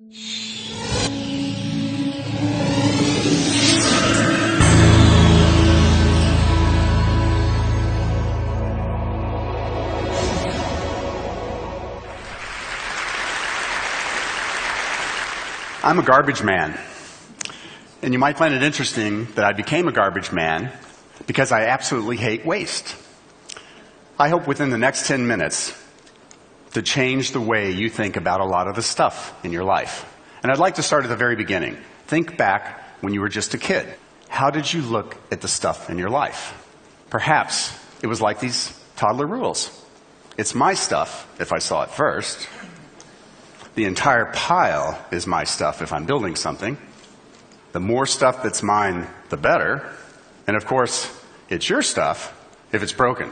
I'm a garbage man. And you might find it interesting that I became a garbage man because I absolutely hate waste. I hope within the next 10 minutes to change the way you think about a lot of the stuff in your life. And I'd like to start at the very beginning. Think back when you were just a kid. How did you look at the stuff in your life? Perhaps it was like these toddler rules. It's my stuff if I saw it first. The entire pile is my stuff if I'm building something. The more stuff that's mine, the better. And of course, it's your stuff if it's broken.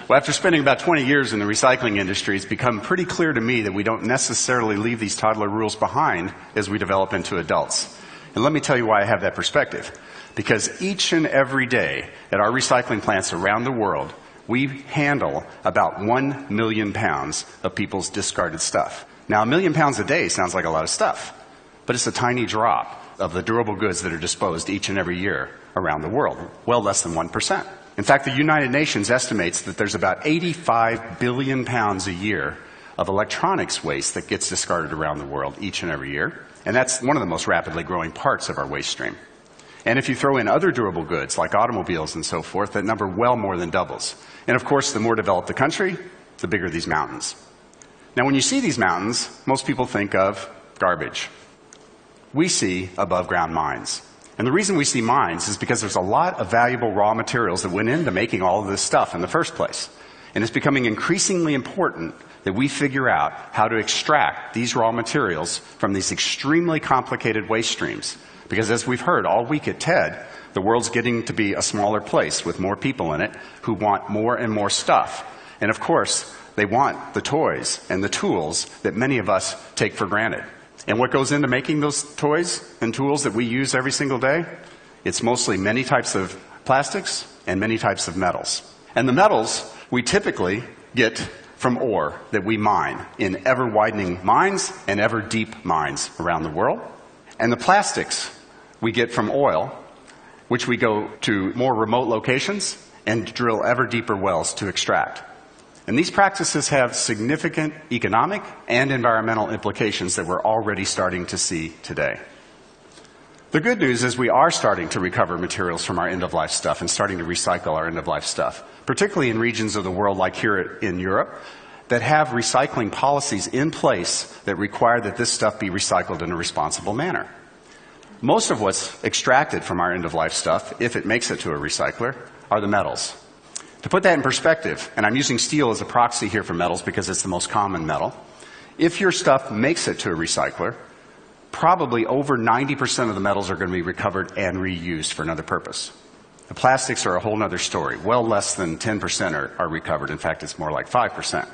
Well, after spending about 20 years in the recycling industry, it's become pretty clear to me that we don't necessarily leave these toddler rules behind as we develop into adults. And let me tell you why I have that perspective. Because each and every day at our recycling plants around the world, we handle about 1 million pounds of people's discarded stuff. Now, 1 million pounds a day sounds like a lot of stuff, but it's a tiny drop of the durable goods that are disposed each and every year around the world, well less than 1%. In fact, the United Nations estimates that there's about 85 billion pounds a year of electronics waste that gets discarded around the world each and every year, and that's one of the most rapidly growing parts of our waste stream. And if you throw in other durable goods like automobiles and so forth, that number well more than doubles. And of course, the more developed the country, the bigger these mountains. Now, when you see these mountains, most people think of garbage. We see above ground mines. And the reason we see mines is because there's a lot of valuable raw materials that went into making all of this stuff in the first place. And it's becoming increasingly important that we figure out how to extract these raw materials from these extremely complicated waste streams. Because as we've heard all week at TED, the world's getting to be a smaller place with more people in it who want more and more stuff. And of course, they want the toys and the tools that many of us take for granted. And what goes into making those toys and tools that we use every single day? It's mostly many types of plastics and many types of metals. And the metals we typically get from ore that we mine in ever-widening mines and ever-deep mines around the world. And the plastics we get from oil, which we go to more remote locations and drill ever deeper wells to extract. And these practices have significant economic and environmental implications that we're already starting to see today. The good news is we are starting to recover materials from our end-of-life stuff and starting to recycle our end-of-life stuff, particularly in regions of the world like here in Europe that have recycling policies in place that require that this stuff be recycled in a responsible manner. Most of what's extracted from our end-of-life stuff, if it makes it to a recycler, are the metals. To put that in perspective, and I'm using steel as a proxy here for metals because it's the most common metal, if your stuff makes it to a recycler, probably over 90% of the metals are going to be recovered and reused for another purpose. The plastics are a whole other story. Well less than 10% are recovered. In fact, it's more like 5%.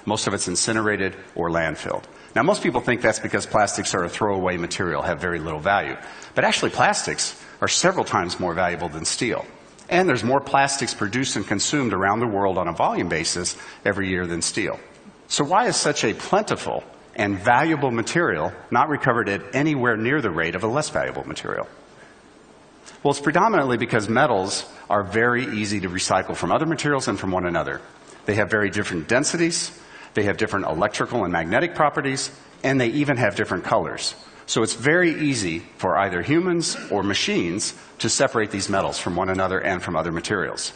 Most of it's incinerated or landfilled. Now, most people think that's because plastics are a throwaway material, have very little value. But actually, plastics are several times more valuable than steel. And there's more plastics produced and consumed around the world on a volume basis every year than steel. So why is such a plentiful and valuable material not recovered at anywhere near the rate of a less valuable material? Well, it's predominantly because metals are very easy to recycle from other materials and from one another. They have very different densities. They have different electrical and magnetic properties, and they even have different colors. So it's very easy for either humans or machines to separate these metals from one another and from other materials.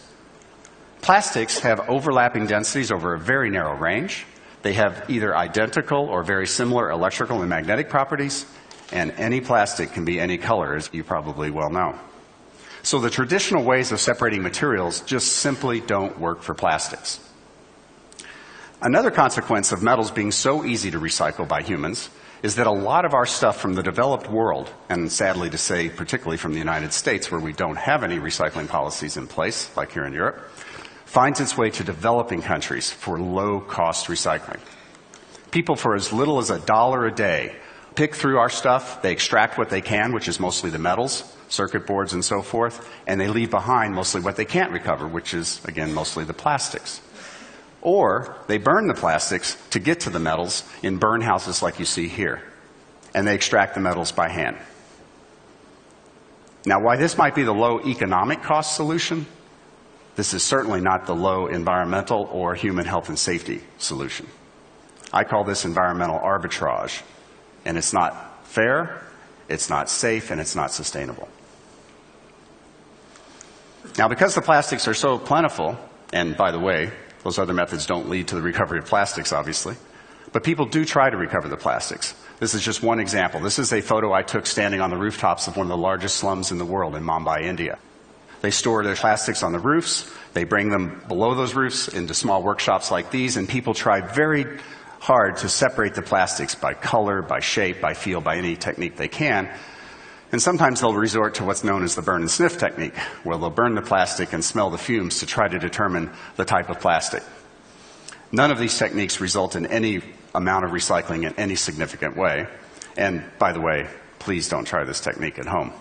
Plastics have overlapping densities over a very narrow range. They have either identical or very similar electrical and magnetic properties, and any plastic can be any color, as you probably well know. So the traditional ways of separating materials just simply don't work for plastics. Another consequence of metals being so easy to recycle by humans is that a lot of our stuff from the developed world, and sadly to say particularly from the United States where we don't have any recycling policies in place, like here in Europe, finds its way to developing countries for low-cost recycling. People for as little as $1 a day pick through our stuff, they extract what they can, which is mostly the metals, circuit boards and so forth, and they leave behind mostly what they can't recover, which is, again, mostly the plastics. Or they burn the plastics to get to the metals in burn houses like you see here. And they extract the metals by hand. Now, while this might be the low economic cost solution, this is certainly not the low environmental or human health and safety solution. I call this environmental arbitrage. And it's not fair, it's not safe, and it's not sustainable. Now, because the plastics are so plentiful, and by the way, those other methods don't lead to the recovery of plastics, obviously, but people do try to recover the plastics. This is just one example. This is a photo I took standing on the rooftops of one of the largest slums in the world in Mumbai, India. They store their plastics on the roofs. They bring them below those roofs into small workshops like these, and people try very hard to separate the plastics by color, by shape, by feel, by any technique they can. And sometimes they'll resort to what's known as the burn and sniff technique, where they'll burn the plastic and smell the fumes to try to determine the type of plastic. None of these techniques result in any amount of recycling in any significant way. And by the way, please don't try this technique at home.